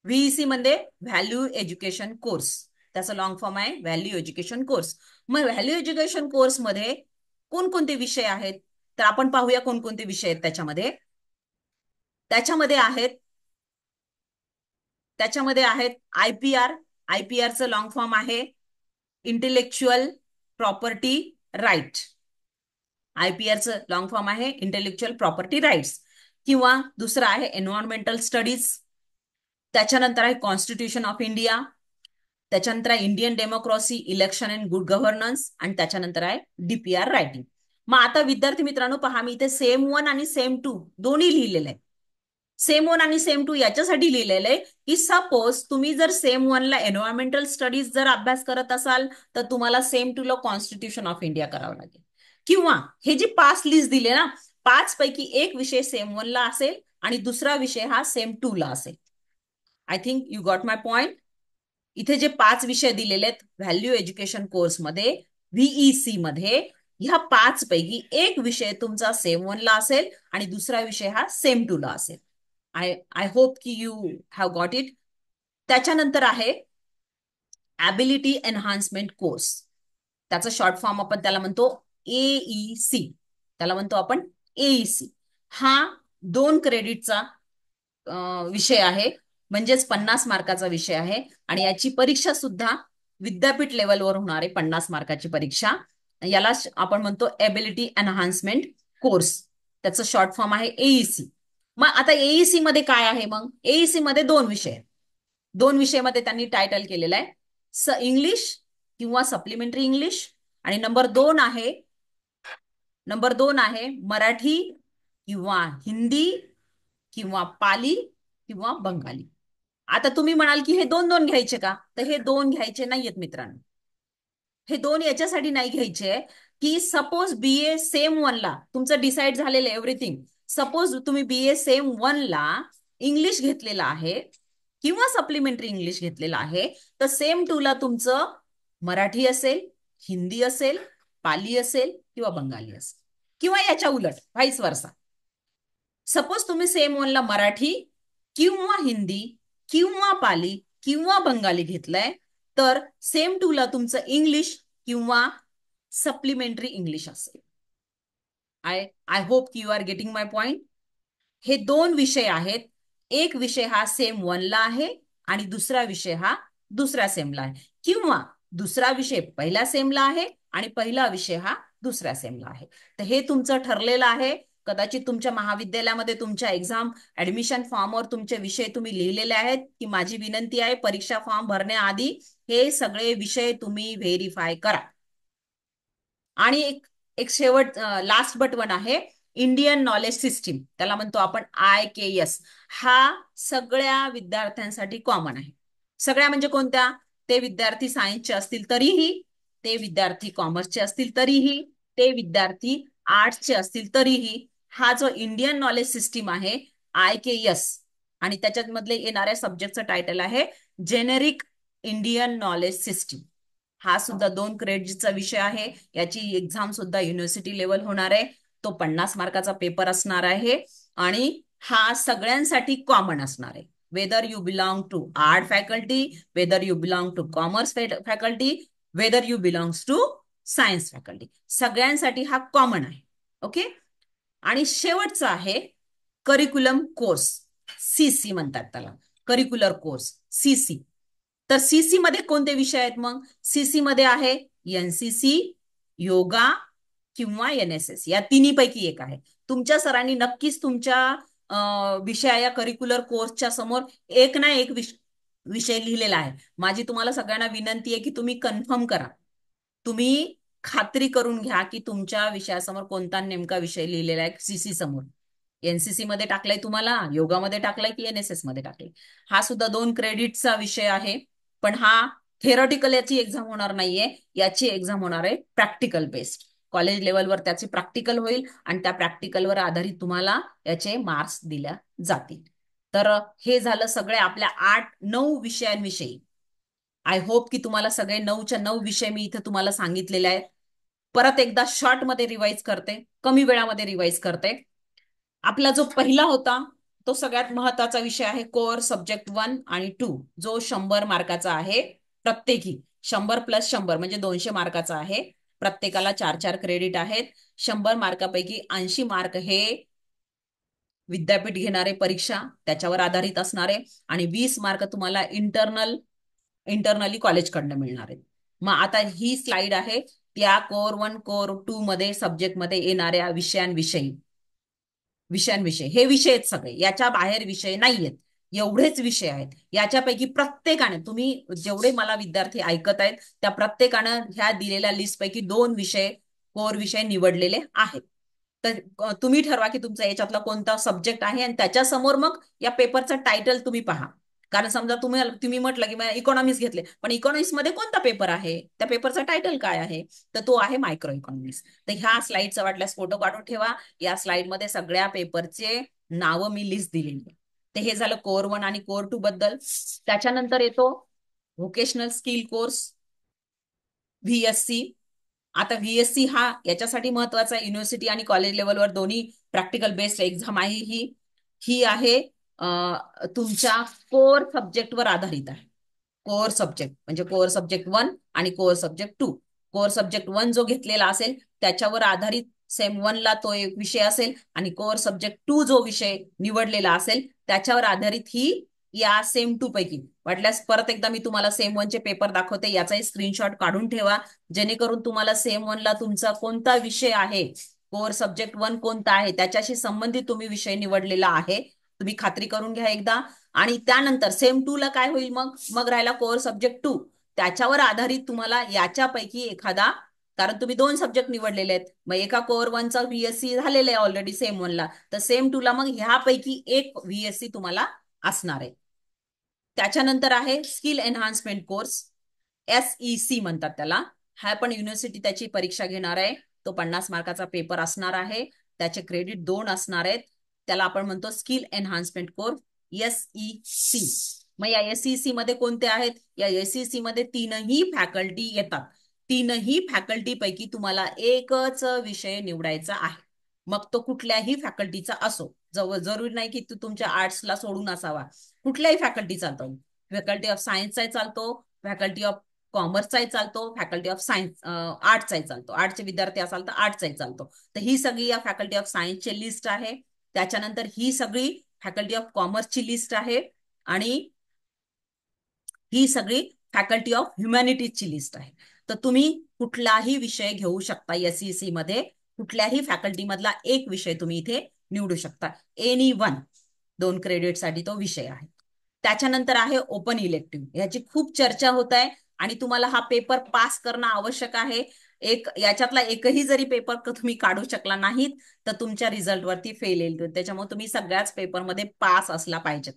व्हीईसी मध्ये व्हॅल्यू एज्युकेशन कोर्स, त्याचा लॉंग फॉर्म आहे व्हॅल्यू एज्युकेशन कोर्स. मग व्हॅल्यू एज्युकेशन कोर्स मध्ये कोणकोणते विषय आहेत, तर आपण पाहूया कोणकोणते विषय आहेत त्याच्यामध्ये. त्याच्यामध्ये आहेत त्याच्यामध्ये आहेत आयपीआर. आयपीआरचं लॉंग फॉर्म आहे इंटेलेक्च्युअल प्रॉपर्टी राईट. आयपीआरचं लॉंग फॉर्म आहे इंटेलेक्च्युअल प्रॉपर्टी राईट्स. किंवा दुसरं आहे एन्व्हायरमेंटल स्टडीज. त्याच्यानंतर आहे कॉन्स्टिट्यूशन ऑफ इंडिया. त्याच्यानंतर आहे Indian democracy, election and good governance. आणि त्याच्यानंतर आहे डीपीआर रायटिंग. मग आता विद्यार्थी मित्रांनो पहा, मी इथे सेम 1 आणि सेम 2 दोन्ही लिहिलेले आहे. सेम 1 आणि सेम 2 याच्यासाठी लिहिलेलं आहे की सपोज तुम्ही जर सेम 1 ला एन्व्हायरमेंटल स्टडीज जर अभ्यास करत असाल तर तुम्हाला सेम 2 ला कॉन्स्टिट्यूशन ऑफ इंडिया करावं लागेल. किंवा हे जी 5 लिस्ट दिले ना, 5 पैकी एक विषय सेम 1 ला असेल आणि दुसरा विषय हा सेम 2 ला असेल. I think you got my point. इथे जे 5 विषय दिलेले आहेत व्हॅल्यू एज्युकेशन कोर्समध्ये, व्हीईसी मध्ये, ह्या 5 पैकी एक विषय तुमचा सेम 1 ला असेल आणि दुसरा विषय हा सेम 2 ला असेल. आय होप की यू हॅव गॉट इट. त्याच्यानंतर आहे ॲबिलिटी एनहान्समेंट कोर्स. त्याचा शॉर्ट फॉर्म आपण त्याला म्हणतो एईसी. त्याला म्हणतो आपण एईसी. हा 2 क्रेडिटचा विषय आहे, म्हणजेच 50 मार्काचा विषय आहे. आणि याची परीक्षा सुद्धा विद्यापीठ लेवलवर होणार आहे, 50 मार्काची परीक्षा. याला आपण म्हणतो एबिलिटी एनहान्समेंट कोर्स. त्याचं शॉर्ट फॉर्म आहे एईसी. मग आता एईसी मध्ये काय आहे, मग एईसी मध्ये 2 विषय, 2 विषयामध्ये त्यांनी टायटल केलेलं आहे इंग्लिश किंवा सप्लिमेंटरी इंग्लिश. आणि नंबर 2 आहे मराठी किंवा हिंदी किंवा पाली किंवा बंगाली. आता तुम्ही म्हणाल की हे 2-2 घ्यायचे का, तर हे 2 घ्यायचे नाहीयेत मित्रांनो. हे 2 याच्यासाठी नाही घ्यायचे की सपोज बीए सेम 1 ला तुमचं डिसाईड झालेलं एव्हरीथिंग. सपोज तुम्ही बीए सेम 1 ला इंग्लिश घेतलेला आहे किंवा सप्लिमेंटरी इंग्लिश घेतलेला आहे, तर सेम 2 ला तुमचं मराठी असेल, हिंदी असेल, पाली असेल किंवा बंगाली असेल, किंवा याच्या उलट व्हाईस वर्सा. सपोज तुम्ही सेम 1 ला मराठी किंवा हिंदी किंवा पाली किंवा बंगाली घेतलंय, तर सेम 2 ला तुमचं इंग्लिश किंवा सप्लिमेंटरी इंग्लिश असेल. आय होप की you are getting my point. हे 2 विषय आहेत. एक विषय हा सेम 1 ला आहे आणि दुसरा विषय हा दुसऱ्या सेमला आहे, किंवा दुसरा विषय पहिल्या सेमला आहे आणि पहिला विषय हा दुसऱ्या सेमला आहे. तर हे तुमचं ठरलेलं आहे. कदाचित तुमच्या महाविद्यालयामध्ये तुमच्या एक्झाम ऍडमिशन फॉर्मवर तुमचे विषय तुम्ही लिहिलेले आहेत, की माझी विनंती आहे परीक्षा फॉर्म भरण्याआधी हे सगळे विषय तुम्ही व्हेरीफाय करा. आणि एक शेवट लास्ट बट वन आहे इंडियन नॉलेज सिस्टीम. त्याला म्हणतो आपण IKS. हा सगळ्या विद्यार्थ्यांसाठी कॉमन आहे. सगळ्या म्हणजे कोणत्या, ते विद्यार्थी सायन्सचे असतील तरीही, ते विद्यार्थी कॉमर्सचे असतील तरीही, ते विद्यार्थी आर्ट्सचे असतील तरीही, हा जो इंडियन नॉलेज सिस्टीम आहे IKS, आणि त्याच्यात मधले येणाऱ्या सब्जेक्टचं टायटल आहे जेनेरिक इंडियन नॉलेज सिस्टीम. हा सुद्धा 2 क्रेडिटचा विषय आहे. याची एक्झाम सुद्धा युनिव्हर्सिटी लेवल होणार आहे. तो 50 मार्काचा पेपर असणार आहे आणि हा सगळ्यांसाठी कॉमन असणार आहे. Whether you belong to art faculty, whether you belong to commerce faculty, whether you belongs to science faculty, सगळ्यांसाठी हा कॉमन आहे. ओके. आणि शेवटचा आहे करिक्युलम कोर्स, CC म्हणतात त्याला, करिक्युलर कोर्स CC. तर CC मध्ये कोणते विषय आहेत, मग CC मध्ये आहे NCC, योगा किंवा NSS. या तिन्हीपैकी एक आहे. तुमच्या सरांनी नक्कीच तुमच्या विषया या करिक्युलर कोर्सच्या समोर एक ना एक विषय लिहिलेला आहे. माझी तुम्हाला सगळ्यांना विनंती आहे की तुम्ही कन्फर्म करा, तुम्ही खात्री करून घ्या की तुमच्या विषयासमोर कोणता नेमका विषय लिहिलेला आहे. सीसी समोर एनसीसी मध्ये टाकलाय, तुम्हाला योगामध्ये टाकलाय की एनएसएस मध्ये टाकलाय. हा सुद्धा 2 क्रेडिटचा विषय आहे, पण हा थेरॉटिकल याची एक्झाम होणार नाहीये. याची एक्झाम होणार आहे प्रॅक्टिकल बेस्ड. कॉलेज लेवलवर त्याची प्रॅक्टिकल होईल आणि त्या प्रॅक्टिकलवर आधारित तुम्हाला याचे मार्क्स दिल्या जातील. तर हे झालं सगळे आपल्या 8-9 विषयांविषयी. आय होप की तुम्हाला सगळे 9च्या 9 विषय मी इथे तुम्हाला सांगितलेले आहेत. परत एकदा शॉर्ट मध्ये रिवाइज करते, कमी वेळामध्ये रिवाइज करते. आपला जो पहिला होता तो सगळ्यात महत्वाचा विषय आहे कोर सब्जेक्ट 1 आणि 2, जो 100 मार्काचा आहे. प्रत्येकी 100+100 म्हणजे 200 मार्काचा आहे. प्रत्येकाला 4-4 क्रेडिट आहेत. 100 मार्कापैकी 80 मार्क हे विद्यापीठ घेणारे परीक्षा त्याच्यावर आधारित असणारे, आणि 20 मार्क तुम्हाला इंटरनली कॉलेजकडनं मिळणार आहेत. मग आता ही स्लाइड आहे त्या कोर 1 कोर 2 मध्ये सब्जेक्ट मध्ये येणाऱ्या विषयांविषयी. हे विषय आहेत सगळे, याच्या बाहेर विषय नाहीयेत. एवढेच विषय आहेत. याच्यापैकी प्रत्येकाने, तुम्ही जेवढे मला विद्यार्थी ऐकत आहेत त्या प्रत्येकानं ह्या दिलेल्या लिस्ट पैकी 2 विषय कोर विषय निवडलेले आहेत. तर तुम्ही ठरवा की तुमचा याच्यातला कोणता सब्जेक्ट आहे, आणि त्याच्यासमोर मग या पेपरचं टायटल तुम्ही पहा. कारण समजा तुम्ही म्हटलं की इकॉनॉमिक्स घेतले, पण इकॉनॉमिक्स मध्ये कोणता पेपर आहे, त्या पेपरचा टायटल काय आहे, तर तो आहे मायक्रो इकॉनॉमिक्स. तर ह्या स्लाइडचा वाटल्यास फोटो काढून ठेवा. या स्लाइड मध्ये सगळ्या पेपरचे नावं मी लिस्ट दिलेली आहे. ते हे झालं कोर 1 आणि कोर 2 बद्दल. त्याच्यानंतर येतो व्होकेशनल स्किल कोर्स, व्हीएससी. आता व्हीएससी हा याच्यासाठी महत्वाचा आहे, युनिव्हर्सिटी आणि कॉलेज लेवलवर दोन्ही प्रॅक्टिकल बेस्ड एक्झाम आहे. ही आहे तुमच्या कोर सब्जेक्टवर आधारित आहे. कोर सब्जेक्ट म्हणजे कोर सब्जेक्ट 1 आणि कोर सब्जेक्ट 2. कोर सब्जेक्ट 1 जो घेतलेला असेल त्याच्यावर आधारित सेम 1 ला तो एक विषय असेल, आणि कोर सब्जेक्ट 2 जो विषय निवडलेला असेल त्याच्यावर आधारित ही या सेम 2 पैकी. वाटल्यास परत एकदा मी तुम्हाला सेम 1 चे पेपर दाखवते, याचाही स्क्रीनशॉट काढून ठेवा, जेणेकरून तुम्हाला सेम 1 ला तुमचा कोणता विषय आहे, कोर सब्जेक्ट 1 कोणता आहे, त्याच्याशी संबंधित तुम्ही विषय निवडलेला आहे, तुम्ही खात्री करून घ्या एकदा. आणि त्यानंतर सेम 2 ला काय होईल, मग राहिला कोर सब्जेक्ट 2. त्याच्यावर आधारित तुम्हाला याच्यापैकी एखादा, कारण तुम्ही 2 सब्जेक्ट निवडलेले आहेत, मग एका कोर 1 चा व्हीएससी झालेला आहे ऑलरेडी सेम 1 ला, तर सेम 2 ला मग ह्यापैकी एक व्हीएससी तुम्हाला असणार आहे. त्याच्यानंतर आहे स्किल एनहान्समेंट कोर्स, एसईसी म्हणतात त्याला. हा पण युनिव्हर्सिटी त्याची परीक्षा घेणार आहे. तो 50 मार्काचा पेपर असणार आहे. त्याचे क्रेडिट 2 असणार आहेत. त्याला आपण म्हणतो स्किल एनहान्समेंट कोर्स, एसईसी. मग या एसईसी मध्ये कोणते आहेत, या एसईसी मध्ये 3ही फॅकल्टी येतात. 3ही फॅकल्टी पैकी तुम्हाला एकच विषय निवडायचा आहे, मग तो कुठल्याही फॅकल्टीचा असो. जरुरी नाही की तो तुमच्या आर्ट्सला सोडून असावा, कुठल्याही फॅकल्टी चालतो. फॅकल्टी ऑफ सायन्सचाही चालतो, फॅकल्टी ऑफ कॉमर्सचाही चालतो, फॅकल्टी ऑफ सायन्स आर्ट्सचाही चालतो. आर्ट्सचे विद्यार्थी असाल तर आर्ट्सचाही चालतो. तर ही सगळी या फॅकल्टी ऑफ सायन्सची लिस्ट आहे. त्याच्यानंतर ही सगळी फॅकल्टी ऑफ कॉमर्सची लिस्ट आहे, आणि ही सगळी फॅकल्टी ऑफ ह्युमॅनिटीजची लिस्ट आहे. तर तुम्ही कुठलाही विषय घेऊ शकता. एसईसी मध्ये कुठल्याही फॅकल्टी मधला एक विषय तुम्ही इथे निवडू शकता. एनी 1, 2 क्रेडिटसाठी तो विषय आहे. त्याच्यानंतर आहे ओपन इलेक्टिव्ह. ह्याची खूप चर्चा होत आहे, आणि तुम्हाला हा पेपर पास करणं आवश्यक आहे. याच्यातला एकही जरी पेपर तुम्ही काढू शकला नाहीत तर तुमच्या रिझल्ट वरती फेल येईल. त्याच्यामुळे तुम्ही सगळ्याच पेपरमध्ये पास असला पाहिजे.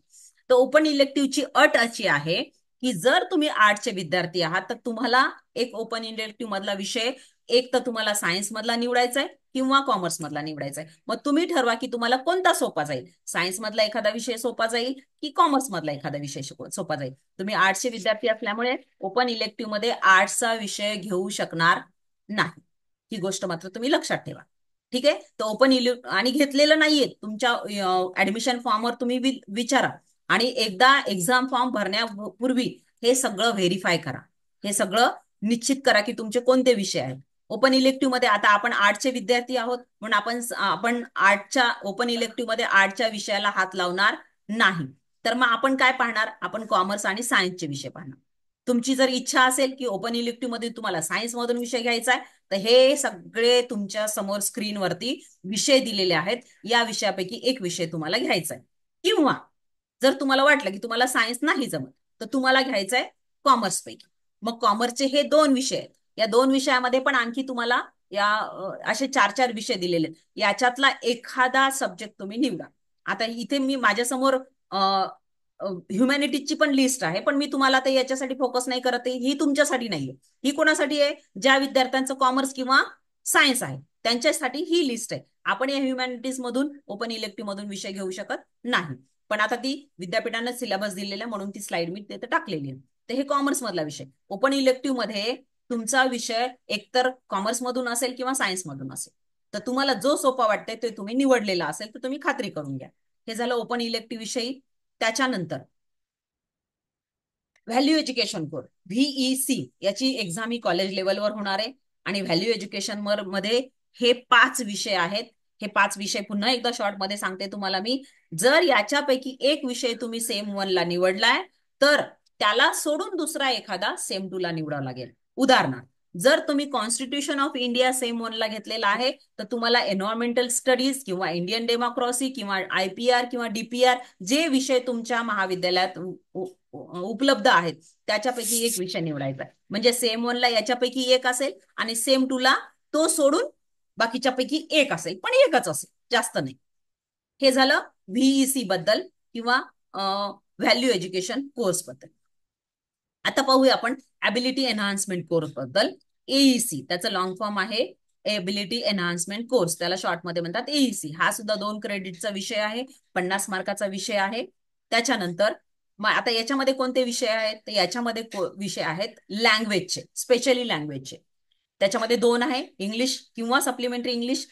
तर ओपन इलेक्टिव्हची अट अशी आहे की जर तुम्ही आर्ट्सचे विद्यार्थी आहात तर तुम्हाला एक ओपन इलेक्टिव्ह मधला विषय, एक तर तुम्हाला सायन्स मधला निवडायचा आहे किंवा कॉमर्स मधला निवडायचा आहे. मग तुम्ही ठरवा की तुम्हाला कोणता सोपा जाईल, सायन्स मधला एखादा विषय सोपा जाईल की कॉमर्स मधला एखादा विषय सोपा जाईल. तुम्ही आर्ट्सचे विद्यार्थी असल्यामुळे ओपन इलेक्टिव्ह मध्ये आर्ट्सचा विषय घेऊ शकणार नाही, ही गोष्ट मात्र तुम्ही लक्षात ठेवा. ठीक आहे. तर ओपन इलेक्टिव्ह आणि घेतलेलं नाहीये तुमच्या ऍडमिशन फॉर्मवर तुम्ही विचारा, आणि एकदा एक्झाम फॉर्म भरण्यापूर्वी हे सगळं व्हेरीफाय करा, हे सगळं निश्चित करा की तुमचे कोणते विषय आहेत. ओपन इलेक्टिव्ह मध्ये आता आपण आर्टचे विद्यार्थी आहोत म्हणून आपण आर्टच्या ओपन इलेक्टिव्ह मध्ये आर्टच्या विषयाला हात लावणार नाही. तर मग आपण काय पाहणार, आपण कॉमर्स आणि सायन्सचे विषय पाहणार. तुमची जर इच्छा असेल की ओपन इलेक्टिव्ह मध्ये तुम्हाला सायन्स मधून विषय घ्यायचा आहे, तर हे सगळे तुमच्या समोर स्क्रीनवरती विषय दिलेले आहेत. या विषयापैकी एक विषय तुम्हाला घ्यायचा आहे. किंवा जर तुम्हाला वाटलं की तुम्हाला सायन्स नाही जमत, तर तुम्हाला घ्यायचंय कॉमर्स पैकी. मग कॉमर्सचे हे 2 विषय आहेत. या 2 विषयामध्ये पण आणखी तुम्हाला असे 4-4 विषय दिलेले आहेत. याच्यातला एखादा सब्जेक्ट तुम्ही निवडा. आता इथे मी माझ्यासमोर ह्युमॅनिटीजची पण लिस्ट आहे, पण मी तुम्हाला ते याच्यासाठी फोकस नाही करत आहे. ही तुमच्यासाठी नाहीये. ही कोणासाठी आहे? ज्या विद्यार्थ्यांचं कॉमर्स किंवा सायन्स आहे त्यांच्यासाठी ही लिस्ट आहे. आपण या ह्युमॅनिटीज मधून ओपन इलेक्टिव्ह मधून विषय घेऊ शकत नाही. पण आता ती विद्यापीठानं सिलेबस दिलेला म्हणून ती स्लाइड मी तिथे टाकलेली आहे. तर हे कॉमर्स मधला विषय. ओपन इलेक्टिव्ह मध्ये तुमचा विषय एकतर कॉमर्स मधून असेल किंवा सायन्स मधून असेल. तर तुम्हाला जो सोपा वाटतंय ते तुम्ही निवडलेला असेल तर तुम्ही खात्री करून घ्या. हे झालं ओपन इलेक्टिव्ह विषयी. त्याच्यानंतर व्हॅल्यू एज्युकेशन कोर्स व्हीईसी याची एक्झाम ही कॉलेज लेवलवर होणार आहे. आणि व्हॅल्यू एज्युकेशन मध्ये हे 5 विषय आहेत. हे 5 विषय पुन्हा एकदा शॉर्ट मध्ये सांगते तुम्हाला मी. जर याच्यापैकी एक विषय तुम्ही सेम 1 ला निवडलाय तर त्याला सोडून दुसरा एखादा सेम 2 ला निवडावा लागेल. उदाहरणार्थ, जर तुम्ही कॉन्स्टिट्यूशन ऑफ इंडिया सेम 1 ला घेतलेला आहे तर तुम्हाला एन्व्हायरमेंटल स्टडीज किंवा इंडियन डेमोक्रेसी किंवा आयपीआर किंवा डीपीआर जे विषय तुमच्या महाविद्यालयात उपलब्ध आहेत त्याच्यापैकी एक विषय निवडायचा. म्हणजे सेम 1 ला याच्यापैकी एक असेल आणि सेम 2 ला तो सोडून बाकीच्या पैकी एक असेल, पण एकच असेल, जास्त नाही. हे झालं व्हीईसी बद्दल किंवा व्हॅल्यू एज्युकेशन कोर्स बद्दल. आता पाहूया आपण ॲबिलिटी एनहान्समेंट कोर्स बद्दल. एईसी त्याचं लॉंग फॉर्म आहे एबिलिटी एनहान्समेंट कोर्स, त्याला शॉर्ट मध्ये म्हणतात एईसी. हा सुद्धा 2 क्रेडिटचा विषय आहे, 50 मार्काचा विषय आहे. त्याच्यानंतर आता याच्यामध्ये कोणते विषय आहेत? तर याच्यामध्ये विषय आहेत लँग्वेजचे, स्पेशली लँग्वेजचे. त्याच्यामध्ये 2 आहे, इंग्लिश किंवा सप्लिमेंटरी इंग्लिश,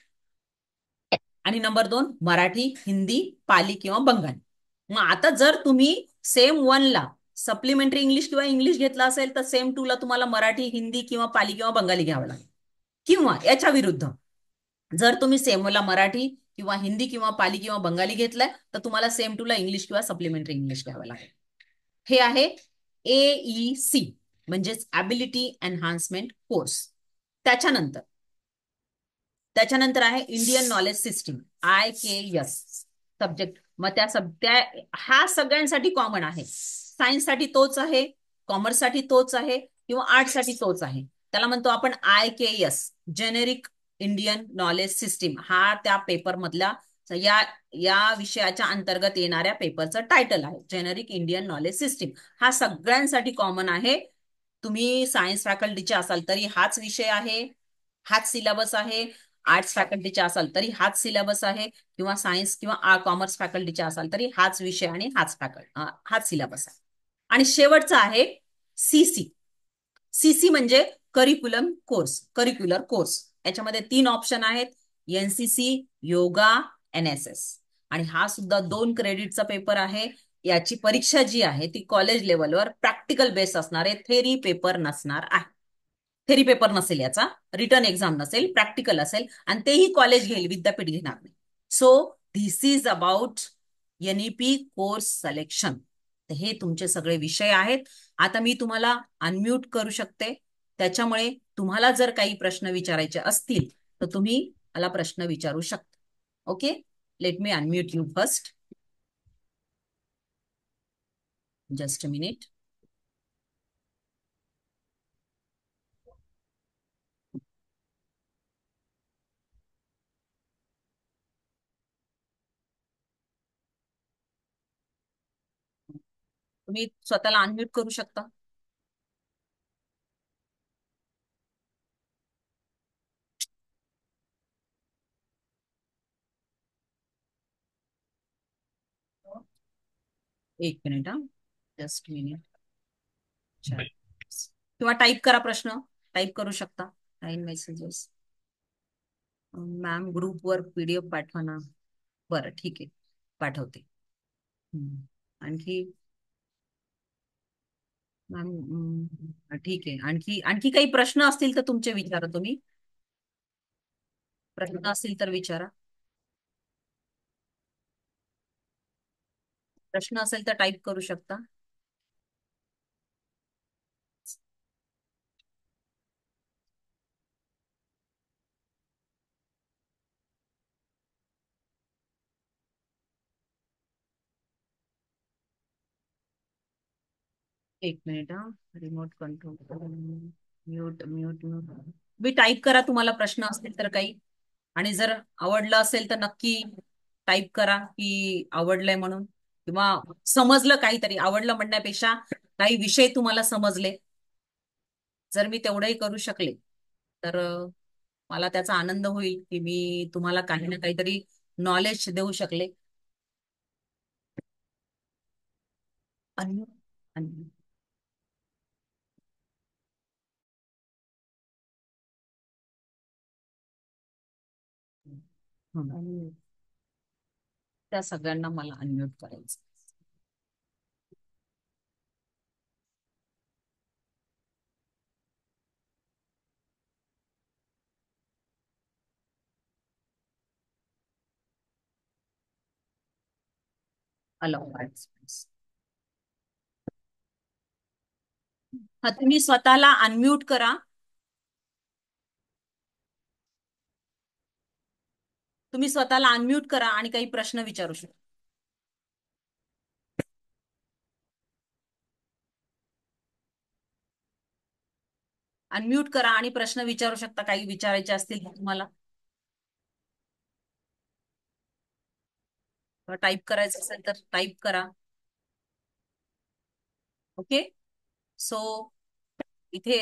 आणि नंबर 2 मराठी, हिंदी, पाली किंवा बंगाली. मग आता जर तुम्ही सेम 1 ला सप्लिमेंटरी इंग्लिश किंवा इंग्लिश घेतला असेल तर सेम 2 ला तुम्हाला मराठी, हिंदी किंवा पाली किंवा बंगाली घ्यावं लागेल. किंवा याच्या विरुद्ध जर तुम्ही सेम 1 ला मराठी किंवा हिंदी किंवा पाली किंवा बंगाली घेतलाय तर तुम्हाला सेम 2 ला इंग्लिश किंवा सप्लिमेंटरी इंग्लिश घ्यावं लागेल. हे आहे एईसी म्हणजेच ॲबिलिटी एनहान्समेंट कोर्स. त्याच्यानंतर त्याच्यानंतर आहे Indian knowledge system IKS subject. मग त्या हा सगळ्यांसाठी कॉमन आहे. सायन्ससाठी तोच आहे, कॉमर्ससाठी तोच आहे किंवा आर्ट्ससाठी तोच आहे. त्याला म्हणतो आपण IKS generic Indian knowledge system. हा त्या पेपर मधल्या या या विषयाच्या अंतर्गत येणाऱ्या पेपरचं टायटल आहे, जेनेरिक इंडियन नॉलेज सिस्टीम. हा सगळ्यांसाठी कॉमन आहे. तुम्ही सायन्स फॅकल्टीचे असाल तरी हाच विषय आहे, हाच सिलेबस आहे. आर्ट्स फॅकल्टीचे असाल तरी हाच सिलेबस आहे, किंवा सायन्स किंवा कॉमर्स फॅकल्टीचे असाल तरी हाच विषय आणि हाच सिलेबस आहे. आणि शेवटचा आहे सीसी. सीसी म्हणजे करिक्युलर कोर्स. याच्यामध्ये 3 ऑप्शन आहेत, एनसीसी, योगा, NSS. आणि हा सुद्धा 2 क्रेडिटचा पेपर आहे. याची परीक्षा जी आहे ती कॉलेज लेवलवर प्रॅक्टिकल बेस असणार आहे, थेरी पेपर नसणार आहे. थेरी पेपर नसेल, याचा रिटर्न एक्झाम नसेल, प्रॅक्टिकल असेल, आणि तेही कॉलेज घेईल, विद्यापीठ घेणार नाही. So this is about NEP course selection. तर हे तुमचे सगळे विषय आहेत. आता मी तुम्हाला अनम्यूट करू शकते, त्याच्यामुळे तुम्हाला जर काही प्रश्न विचारायचे असतील तर तुम्ही मला प्रश्न विचारू शकता. Okay, let me unmute you first. Just a minute. तुम्ही स्वतःला अनम्यूट करू शकता. एक मिनिट, हा, जस्ट मिनिट. किंवा टाईप करा प्रश्न, टाईप करू शकता. 9 मेसेजेस. मॅम ग्रुपवर PDF पाठवा ना. बरं, ठीक आहे, पाठवते. आणखी मॅम, ठीक आहे. आणखी आणखी काही प्रश्न असतील तर तुमचे विचारा. तुम्ही प्रश्न असतील तर विचारा. प्रश्न असेल तर टाईप करू शकता. एक मिनिट हा. Remote control mute mute mute. मी टाईप करा तुम्हाला प्रश्न असतील तर काही. आणि जर आवडलं असेल तर नक्की टाईप करा की आवडलंय म्हणून, किंवा समजलं काहीतरी. आवडलं म्हणण्यापेक्षा काही विषय तुम्हाला समजले, जर मी तेवढंही करू शकले तर मला त्याचा आनंद होईल की मी तुम्हाला काही ना काहीतरी नॉलेज देऊ शकले. आणि आणि- हं. त्या सगळ्यांना मला अनम्यूट करायचं. Allow participants. हा, तुम्ही स्वतःला अनम्यूट करा. तुम्ही स्वतःला अनम्यूट करा आणि काही प्रश्न विचारू शकता. अनम्यूट करा आणि प्रश्न विचारू शकता, काही विचारायचे असतील तर तुम्हाला. टाईप करायचं असेल तर टाईप करा. ओके. सो इथे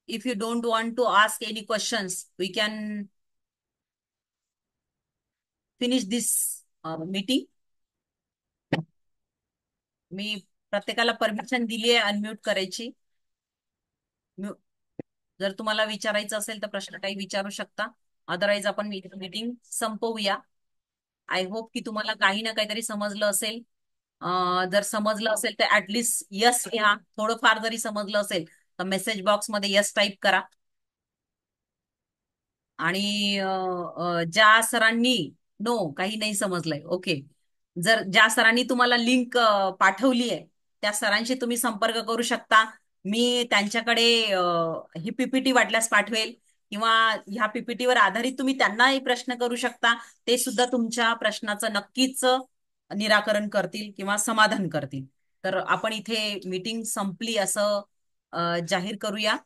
if you don't want to ask any questions we can finish this meeting. मी प्रत्येकाला परमिशन दिली आहे अनम्यूट करायची. जर तुम्हाला विचारायचं असेल तर प्रश्न काही विचारू शकता. अदरवाईज आपण मीटिंग संपवूया. आय होप की तुम्हाला काही ना काहीतरी समजलं असेल. जर समजलं असेल तर ऍटलिस्ट यस लिहा. थोडंफार जरी समजलं असेल तर मेसेज बॉक्समध्ये यस टाईप करा. आणि ज्या सरांनी नो काही नाही समजलंय, ओके, जर ज्या सरांनी तुम्हाला लिंक पाठवली आहे त्या सरांशी तुम्ही संपर्क करू शकता. मी त्यांच्याकडे ही पीपीटी वाटल्यास पाठवेल, किंवा ह्या पीपीटीवर आधारित तुम्ही त्यांनाही प्रश्न करू शकता. ते सुद्धा तुमच्या प्रश्नाचं नक्कीच निराकरण करतील किंवा समाधान करतील. तर आपण इथे मीटिंग संपली असं जाहीर करूया.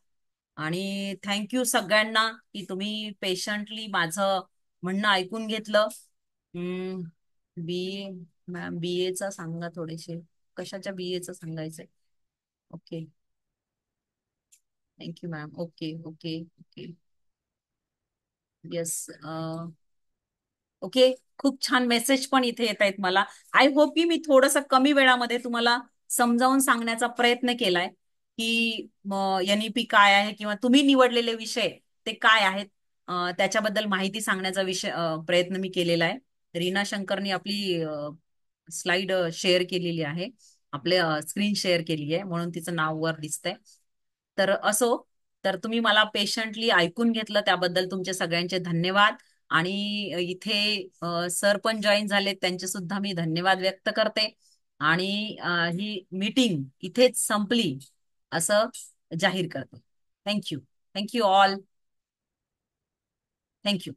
आणि थँक्यू सगळ्यांना की तुम्ही पेशंटली माझं म्हणणं ऐकून घेतलं. बी ए मॅम, बी एचा सांगा थोडेसे. कशाच्या बी एचं सांगायचंय? Okay. Thank you ma'am. Okay okay okay. Yes. Okay. खूप छान मेसेज पण इथे येत आहेत मला. आय होप की मी थोडस कमी वेळामध्ये तुम्हाला समजावून सांगण्याचा प्रयत्न केलाय की एनईपी काय आहे किंवा तुम्ही निवडलेले विषय ते काय आहेत. त्याच्याबद्दल माहिती सांगण्याचा प्रयत्न मी केलेला आहे. रीना शंकरनी आपली स्लाइड शेअर केलेली आहे. आपले स्क्रीन शेअर केली आहे म्हणून तिचं नाव वर दिसतंय. तर असो, तर तुम्ही मला पेशंटली ऐकून घेतलं त्याबद्दल तुमचे सगळ्यांचे धन्यवाद. आणि सर पण जॉईन झाले, त्यांचे सुद्धा मी धन्यवाद व्यक्त करते. आणि ही मीटिंग इथेच संपली असं जाहीर करते. थँक्यू. Thank you all. थँक्यू.